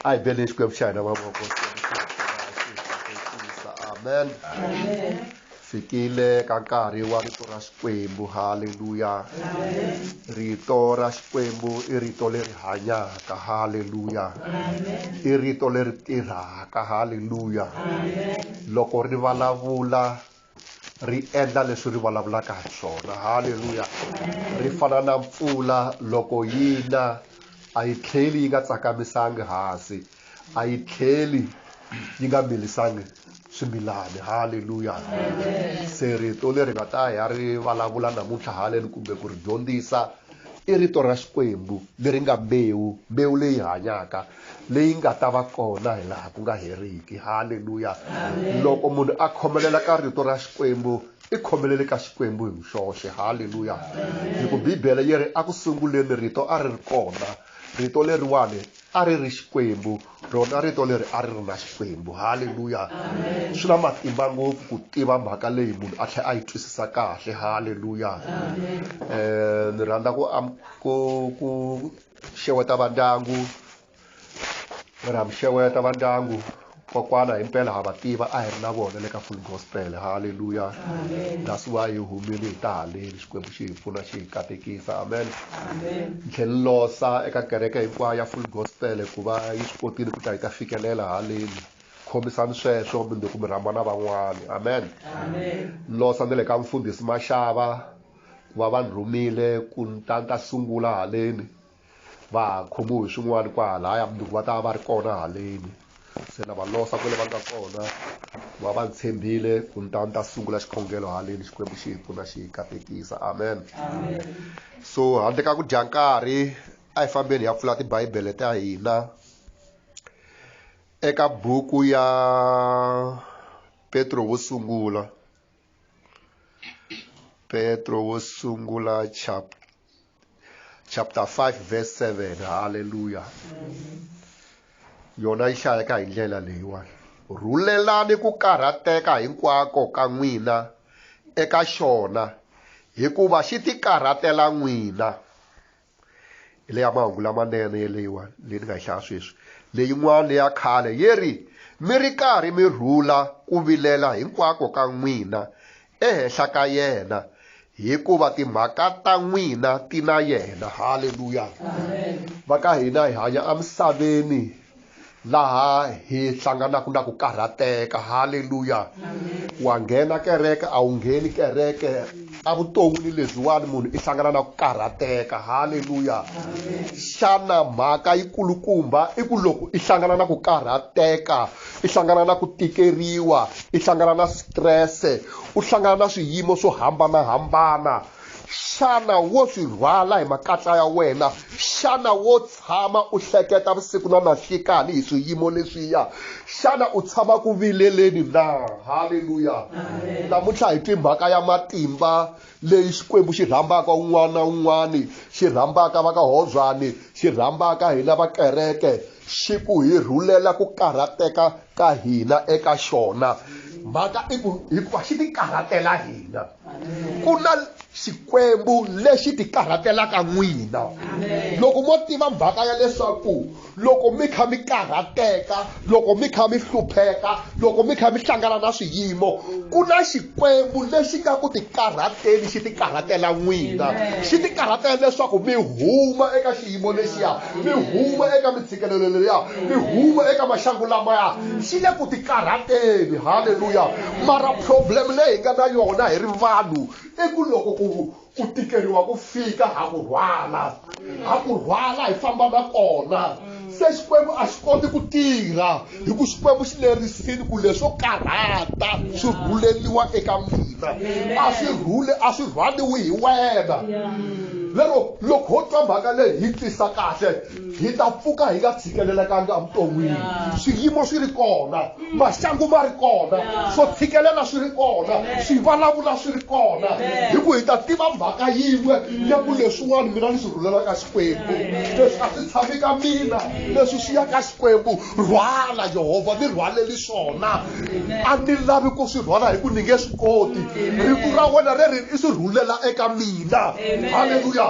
I believe scripture na maboko. Amen. Fikile kankari wa rito ra Xikwembu. Hallelujah. Rito ra Xikwembu I rito leri hanyaka. Hallelujah. I rito leri tirhaka. Hallelujah. Loko ri vulavula ri endla leswi ri vulavulaka hi swona. Hallelujah. Ri fana na mpfula loko yina a yi tlheli yi nga tsakamisanga hansi, a yi tlheli yi nga milisangi swimilani. Hallelujah. Se rito leri nga ta ya ri vulavula namuntlha haleni kumbe ku ri dyondzisa I rito ra Xikwembu leri nga mbewu leyi hanyaka, leyi nga ta va kona hi laha ku nga heriki. Hallelujah. Loko munhu a khomelela ka rito ra Xikwembu I khomelele ka Xikwembu hi xoxe. Hallelujah. Hi ku Bibele yi ri a ku sunguleni rito a ri ri kona, rito leriwani a ri ri Xikwembu, rona rito leri a ri ri na Xikwembu. Haleluya. Swi na matimba ngopfu ku tiva mhaka leyi munhu a tlhela a yi twisisa kahle. Haleluya. Ni rhandza ku xeweta va ndyangu, xeweta va ndyangu. Kokwana himpela ha va tiva a hi ri na vona le ka Full Gospel. Haleluya. That's why hi humile hi ta haleni, Xikwembu xi hi pfuna xi hi katekisa. Amen. Ni tlhela losa eka kereke hinkwayo ya Full Gospel ku va yi swi kotile ku ta yi ta fikelela haleni. Khomisani sweswo mundzuku mi rhamba na van'wana. Amen. Losa ni le ka mfundhisi Mashava ku va vanhu rhumile ku ta sungula haleni, va khomiwe hi swin'wana kwahalaya mundzuku va ta va ri kona haleni. Se na va losa kwale va nga kona va va tshembile ku ta sungula xikhongelo haleni. Xikwembu xi hi pfuna xi hi katekisa. Amen. So handle ka ku dya nkarhi, a hi fambeni hi ya pfula tibayibele ta hina eka buku ya Petro wo sungula. Petro wo sungula chapter 5 verse 7. Haleluya. Yona yi hlayeka hi ndlela leyiwani: rhulelani ku karhateka hinkwako ka n'wina eka xona, hikuva xi ti karhatela n'wina. Hi leya mahungu lamanene yeleyiwani leyi ni nga hlaya sweswi. Leyin'wana ya khale yi ri, mi ri karhi mi rhula ku vilela hinkwako ka n'wina ehenhla ka yena, hikuva timhaka ta n'wina ti na yena. Haleluya. Va ka hina hi hanya emisaveni laha hi hlanganaka na ku karhateka. Haleluya. Wa nghena kereke a wu ngheni kereke, evuton'wini lebyiwani munhu i hlangana na ku karhateka. Haleluya. Xana mhaka yi kulukumba i ku loko i hlangana na ku karhateka, i hlangana na ku tikeriwa, i hlangana na stress, u hlangana na swiyimo swo hambanahambana, xana wo swi rhwala hi makatla ya wena? Xana wo tshama u hleketa vusiku na nanhlikani hi swiyimo leswiya? Xana u tshama ku vileleni na? Haleluya. Namuntlha hi timhaka ya matimba leyi Xikwembu xi rhambaka un'wana na un'wana, xi rhambaka va ka Hodzani, xi rhambaka hina va kereke, xi ku hi rhulela ku karhateka ka hina eka xona. Mhaka i ku hikuva xi ti karhatela hina. Ku na Xikwembu lexi ti karhatelaka n'wina. Loko mo tiva mhaka ya leswaku loko mi kha mi karhateka, loko mi kha mi hlupheka, loko mi kha mi hlangana na swiyimo, ku na Xikwembu lexi nga ku ti karhateni, xi ti karhatela n'wina. Xi ti karhatela leswaku mi huma eka xiyimo lexiya, mi huma eka mitshikelelo leya, mi huma eka maxangu lamaya. Xi le ku ti karhateni. Haleluya. Mara problem leyi hi nga na yona hi ri vanhu i ku loko ku tikeriwa ku fika ha ku rhwala hi famba na kona. Se Xikwembu a xi koti ku tirha hi ku Xikwembu xi lerisini ku leswo karhata swi rhuleliwa eka mina. A swi rhwaliwi hi wena. Lero loko ho twa mhaka leyi hi twisa kahle, hi ta pfuka hi nga tshikelelekanga evuton'wini. Swiyimo swi ri kona, maxangu ma ri kona, swo tshikelela swi ri kona, swivulavula swi ri kona, hi ku hi ta tiva mhaka yin'we ya ku leswiwani mina ni swi rhulela ka Xikwembu. Leswi a swi tshami ka mina, leswi swi ya ka Xikwembu. Rhwala Jehovha, ni rhwaleli swona. A ni lavi ku swi rhwala hi ku ni nge swi koti. Rito ra wena leri i swi rhulela eka mina. Haleluya.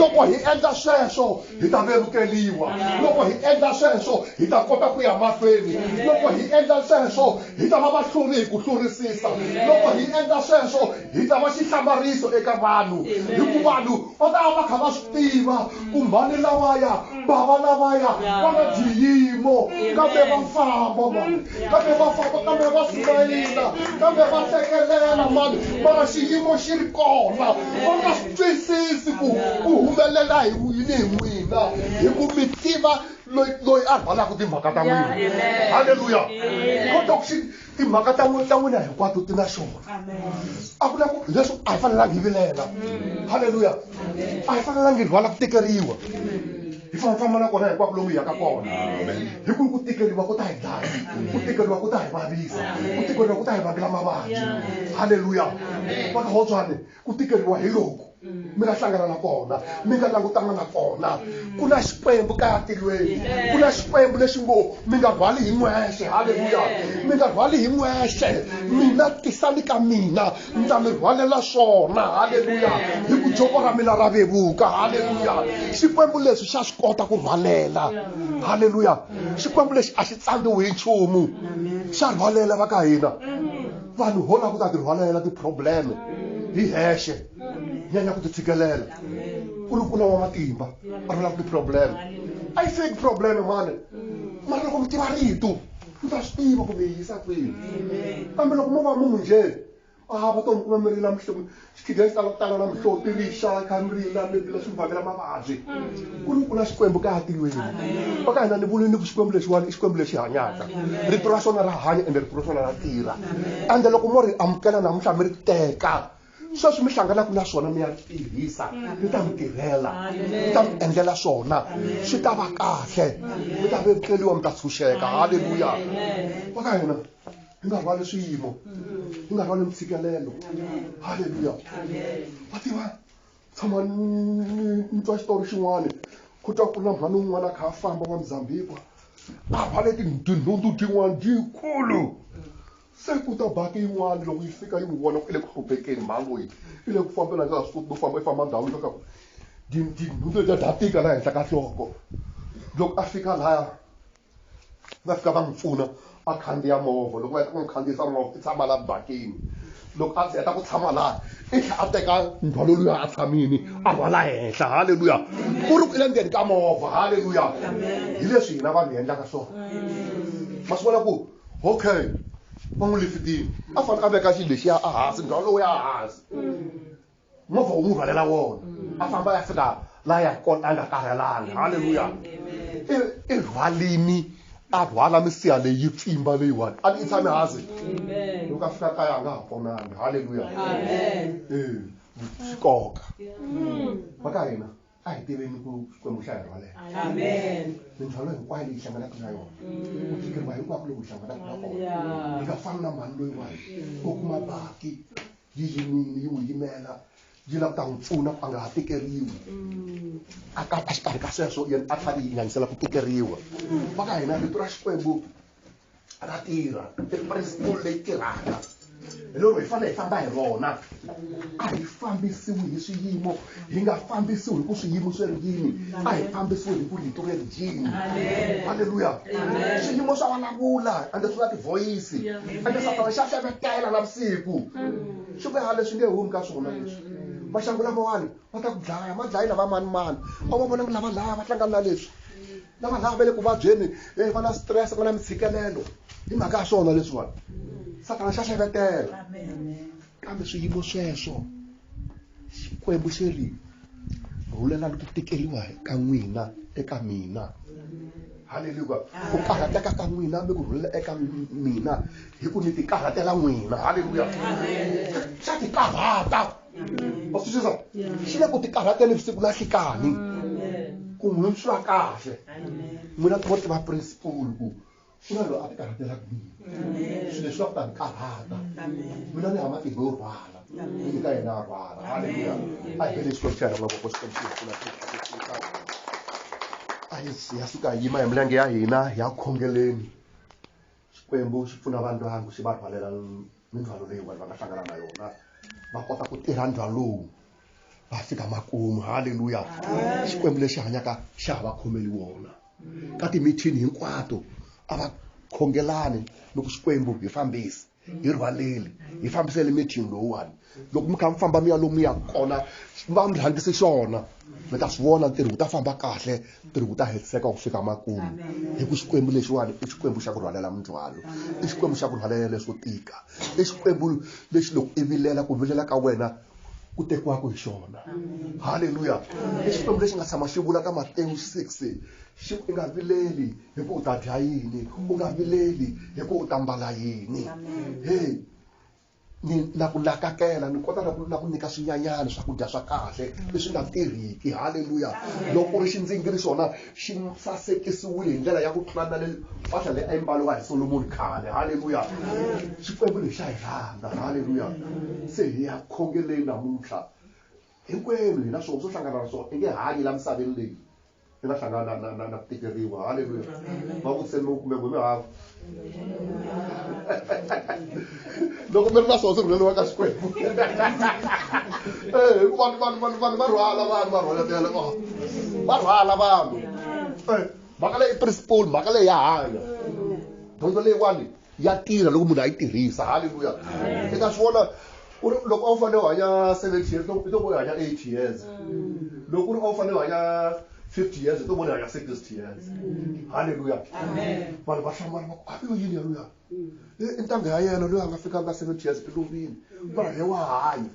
Loko hi endla sweswo hi ta verukeliwa. Loko hi endla sweswo hi ta kota ku ya mahlweni. Loko hi endla sweswo hi ta va vahluri hi ku hlurisisa. Loko hi endla sweswo hi ta va xihlamariso eka vanhu. Hi ku vanhu va ta va kha va swi tiva ku mhani lavaya, bava lavaya va na xiyimo, kambe va famba mani, kambe va famba, kambe va smayila, kambe va hlekelela mani, mara xiyimo xi ri kona. Va nga swi twisisi ku humelela hi yini hi n'wina, hi ku mi tiva loyi a rhwalaka timhaka ta n'wina. Haleluya. Kota ku timhaka ta n'wina hinkwato ti na xona. A ku na ku leswi a hi fanelangi hi vilela. Haleluya. A hi fanelangi hi rhwala ku tikeriwa. Hi famba na kona hinkwako lomu hi yaka kona. Hi ku tikeriwa ku ta hi dlaya, ku tikeriwa ku ta hi vavisa, ku tikeriwa ku ta hi vangela mavabyi. Haleluya. Va ka Hodzani ku tikeriwa hi loko mi nga hlangana na kona mi nga langutanga na kona ku na xikwembu kaya tilweni ku na xikwembu lexi ngo mi nga rhwali hi n'wexe haleluya mi nga rhwali hi n'wexe mina tisani ka mina ndza mi rhwalela swona haleluya hi ku joko ra mina ra vevuka haleluya xikwembu lexi xa swi kota ku rhwalela haleluya xikwembu lexi a xi tsandziwi hi nchumu xa rhwalela va ka hina vanhu ho lava ku ta ti rhwalela ti-problem hi hexe nyanya ku ti tshikelela kulukula wa matimba a rhwala ku ti-problem a yi fake problem mani mara loko mi tiva rito mi ta swi tiva ku mi yisa kwini kambe loko mo va munhu njhe vutomi kuma mi rila xikhidya xi talatala na mihloti rixa kha mi rila mi swi vangela mavabyi kulukula xikwembu ka tilweni va ka hina ni vulini ku xikwembu lexiwani i xikwembu lexi hanyaka rito ra swona ra hanya ende rito ra swona ra tirha ende loko mo ri amukela namuntlha mi ri teka sweswi mi hlanganaka na swona mi ya tirhisa mi ta mi tirhela mi ta mi endlela swona swi ta va kahle mi ta vekeliwa mi ta tshunxeka haleluya va ka hina hi nga rhwali swiyimo hi nga rhwali mitshikelelo haleluya va tiva tshama ni twa xitori xin'wana ku twa ku na mhani un'wana a kha a famba wa Mozambique a rhwale tinhundzu tin'wana tikulu se ku ta baki yin'wana loko yi fika yi n'wi vona ku i le ku hluphekeni mhangu yi i le ku fambela nga swi koti no famba i famba ndhawu ka tinhundzu letiya ta tika la henhla ka nhloko loko a fika laya va fika va n'wi pfuna a khandziya movha loko va heta ku n'wi khandziyisa movha i tshama la bakini loko a heta ku tshama laha i tlhe a teka ndzhwalo luya a tshamini a rhwala henhla haleluya ku ri ku i le ndzeni ka movha haleluya hi leswi hina vanhu hi endlaka swona ma swi vona ku okay va n'wi lifitini a fanele a veka xilo lexiya a hansi ndzhwalo lowu ya hansi movha wu n'wi rhwalela wona a famba ya fika laha ya kona a nga karhelanga haleluya i rhwalini a rhwala misiha leyi pfimba leyiwani a ni tshame hansi loko a fika kaya a nga ha pfunanga haleluya swi koka va ka hina a hi tiveni ku xikwembu xa hi rhwalela mindzhwalo hinkwayo leyi hlanganaka na yona ku tikeriwa hinkwako loku hi hlanganaka na kona hi nga fani na mhani loyiwani u kuma baki yi yimile yi n'wi yimela yi lava ku ta n'wi pfuna ku a nga ha tikeriwi a xikarhi ka sweswo yena a tlhari yi nganyisela ku tikeriwa va ka hina rito ra xikwembu ra tirha principle leyi tirhaka hi lero hi fanele hi famba hi rona a hi fambisiwi hi swiyimo hi nga fambisiwi hi ku swiyimo swi ri yini a hi fambisiwi hi ku rito ri ri yini haleluya swiyimo swa vulavula ande swi na tivoyisi ande satana xa xavetela navusiku swi veha leswi nge humi ka swona leswi maxangu lamawani va ta ku dlaya ma dlayi lava manimani a va vona lava lava va hlangana na leswi lava lava va le ku vabyeni va na stress va na mitshikelelo hi mhaka ya swona leswiwani satana xa xavetela kambe swiyimo sweswo xikwembu xi ri rhulelani ku tikeriwa ka n'wina eka mina haleluya ku karhateka ka n'wina mi ku rhulela eka mina hi ku ni ti karhatela n'wina haleluya xa ti karhata wa swi twisisa xi le ku ti karhateni vusiku na nhlikani ku n'wina swi va kahle n'wina ti mo tiva principle ku ku na loyi a ti karhatelaka mina swilo leswi va ku ta ni karhata mina ni hama timbo yo rhwala ni ka yena a rhwala haleluya a hi leswi xikwembu xa hina mavoko xikwembu xi pfuna a hi ya suka hi yima hi milenge ya hina hi ya khongeleni xikwembu xi pfuna vanhu vangu xi va rhwalela mindzhwalo leyiwani va nga hlangana na yona va kota ku tirha ndzhwalo lowu va fika makumu haleluya xikwembu lexi hanyaka xa va khomeli wona ka timithini hinkwato a va khongelani loko xikwembu hi fambisi hi rhwaleli hi fambisele mithini lowuwani loko mi kha mi famba mi ya lomu mi ya kona va mi rhangisi xona mi ta swi vona ntirho wu ta famba kahle ntirho wu ta hetiseka ku fika makumu hi ku xikwembu lexiwani i xikwembu xa ku rhwalela mindzhwalo i xikwembu xa ku rhwalela leswo tika i xikwembu lexi loko i vilela ku vilela ka wena ku tekiwaka hi xona haleluya i xikwembu lexi nga tshama xi vula ka Matewu 6 xi u nga vileli hi ku u ta dya yini u nga vileli hi ku u ta mbala yini hey ni na ku nakakela ni kota na ku nyika swinyanyani swakudya swa kahle leswi nga tirhiki haleluya loko ri xindzingiri xona xi sasekisiwile hi ndlela ya ku tlula na le mpahla leyi a yi mbaliwa hi Solomon khale haleluya xikwembu lexi xa hi rhandza haleluya se hi ya khongeleni namuntlha hinkwenu hina swona swo hlangana na swona i nge hanyi la misaveni leyi i nga hlangana na ku tikeriwa. Haleluya. Va vutiseni kumbe mi hava loko mi ri na swona swi rhuleriwa ka Xikwembu. Vanhu va rhwala va rhwala vanhu. Mhaka leyi i principle, mhaka leyi ya hanya. Dyondzo leyiwani ya tirha loko munhu a yi tirhisa. Haleluya. I ta swi vona loko a wu fanele u hanya 70 years i to vona u hanya 80 years. Loko a wu fanele u hanya 50 years i to vona u hanya 60 years. Haleluya. Vanhu va hlamala va ku a yo yini yaluya i ntanga ya yena loyi a nga fikanga 70 years i lovile mara ye wa hanya.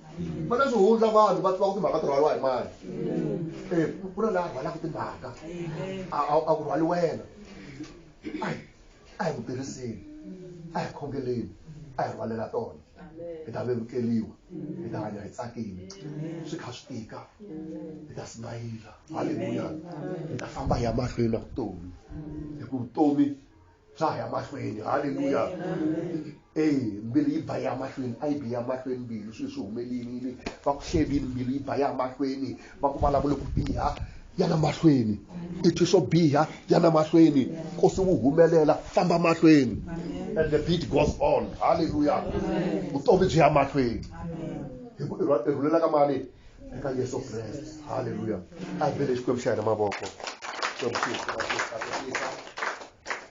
Va na swihundla vanhu va tiva ku timhaka ti rhwaliwa hi mani. Ku na laha rhwalaka timhaka a ku rhwali wena. A hi ku tirhiseni, a hi khongeleni, a hi rhwalela tona. Hi ta vevukeliwa, hi ta hanya hi tsakile, swi kha swi tika, hi ta smayila. Haleluya. Hi ta famba hi ya mahlweni na vutomi hikuva vutomi bya ya mahlweni. Haleluya. Mbilu yi ba ya mahlweni, a yi biya mahlweni mbilu swi humelelile. Va ku hlevini mbilu yi ba ya mahlweni, va ku vulavula ku biha ya na mahlweni, i twi swo biha ya na mahlweni, nkosi wu humelela, famba mahlweni. And the beat goes on. Haleluya. Vutomi byi ya mahlweni. I rhulela ka mani? Eka Yesu Kreste. Haleluya. A hi bele Xikwembu xa hina mavoko.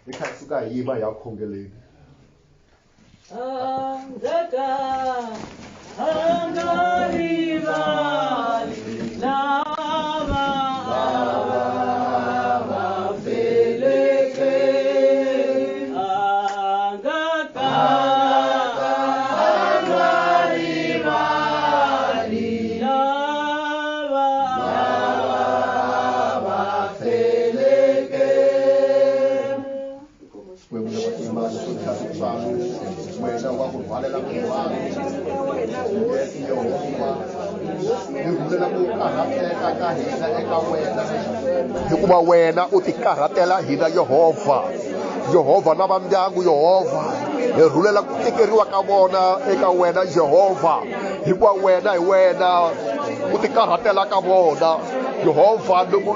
Hi kha hi suka hi yima hi ya khongeleni. Hikuva wena u ti karhatela hina Jehovha na va ndyangu Jehovha, hi rhulela ku tikeriwa ka vona eka wena Jehovha, hikuva wena hi wena u ti karhatela ka vona Jehovha. Loko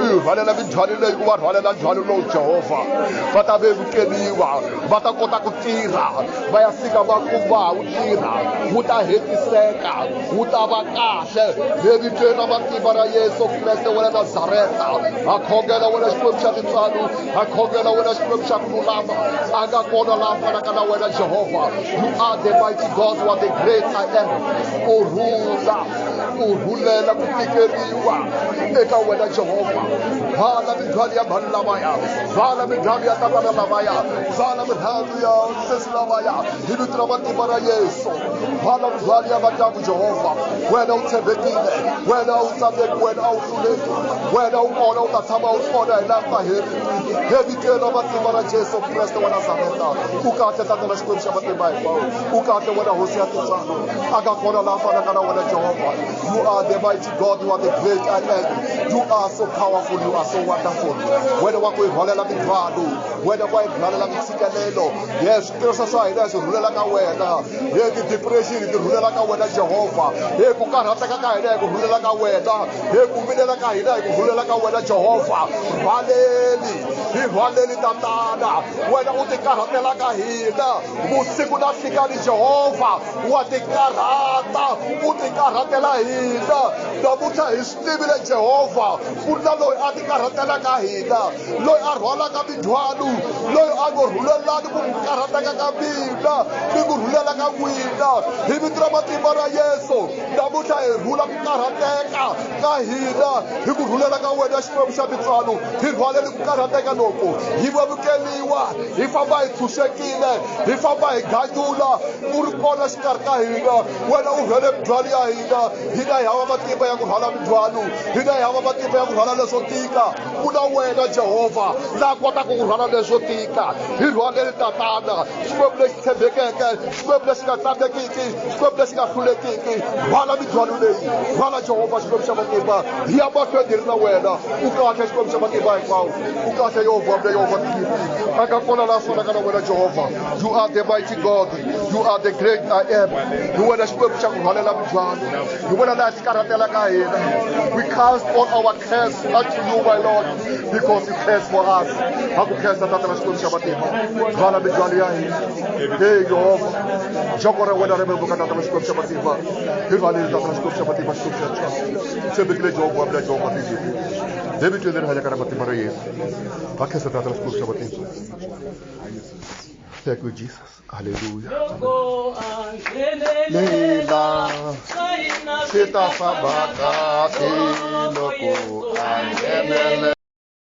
u rhwalela mindzhwalo leyi u va rhwalela ndzhwalo lowu Jehovha, va ta vevukeliwa, va ta kota ku tirha, va ya fika va kuma wu tirha, wu ta hetiseka, wu ta va kahle. Hi vitweni ra matimba ra Yesu Kreste wa le Nazareta, ha khongela wena Xikwembu xa tintswalo, ha khongela wena Xikwembu xa ku lulama. A nga kona laha fanaka na wena Jehovha. You are the mighty God, you are the great I am. U rhulela ku tikeriwa eka wena Jehovha. Vala mindzhwalo ya vanhu lavaya, vala mindzhwalo ya tatana lavaya, vala mindzhwalo ya sesi lavaya hi vito ra matimba ra Yesu. Vala mindzhwalo ya vandyangu Jehovha. Wena u tshembekile, wena u tsandzeki, wena a wu hluleki, wena u kona, u ta tshama u kona hi laha ku nga heriki. Hi vitweni ra matimba ra Jesu Kreste wa Nazareta. U kahle tatana Xikwembu xa matimba hinkwawo, u kahle wena hosi ya tintswalo. A nga kona laha fanaka na wena Jehovha. You are the mighty God, you are the great I am. You are so powerful, you are so wonderful. Wena wa ku hi rhwalela mindzhwalo, wena wa hi rhwalela mintshikelelo. Yes, switirhiso swa hina swi rhulela ka wena. Hi ti-depression ti rhulela ka wena Jehovha. Hi ku karhateka ka hina hi ku rhulela ka wena. Hi ku vilela ka hina hi ku rhulela ka wena Jehovha. Hi rhwaleli tatana, wena u ti karhatela ka hina vusiku na nhlikani Jehovha. Wa ti karhata, u ti karhatela hina. Namuntlha hi swi tivile Jehovha, ku na loyi a ti karhatela ka hina, loyi a rhwalaka mindzhwalo, loyi a ngo rhulelani ku karhateka ka mina ni ku rhulela ka n'wina. Hi vito ra matimba ra Yesu, namuntlha hi rhula ku karhateka ka hina hi ku rhulela ka wena Xikwembu xa tintswalo. Hi rhwaleli ku karhateka loko hi vevukeliwa, hi famba hi tshunxekile, hi famba hi ganyula, u ri kona xikarhi ka hina. Wena u rhwele mindzhwalo ya hina hi hava matimba ya ku rhwala mindzhwalo, hina hi hava matimba ya ku rhwala leswo tika. kuna wena Jehova la kota ku rhwala leswo tika hi rhwale tatana xikwembu lexi tshembekeke xikwembu lexi nga tsandzekiki xikwembu lexi nga hlulekiki rhwala mindzwalo leyi rhwala Jehova xikwembu xa matimba hi ya mahlweni hi ri na wena u kahle xikwembu xa matimba hinkwawo u kahle Yehova aka kona la fanaka na wena Jehova. You are the mighty God, you are the great I am. You wena xikwembu xa ku rhwalela mindzwalo hi wena laha xikaratela ka hina. We cast all our cares unto you, my Lord, because you care for us. Aku khensa tata na xikwembu xa matimba rhwala mindzwalo ya hina. Hey Jehova joko ra wena ri memuka tata na xikwembu xa matimba hi rhwaleli tata na xikwembu xa matimba xikwembu xa ntswa tshembekile Jehova mina Jehova hi vito leri hanyaka na matimba ra Yesu va khensa tata na xikwembu xa matimba. Thank you, Jesus. Hallelujah. Leila, sita sabaka, loko angenele.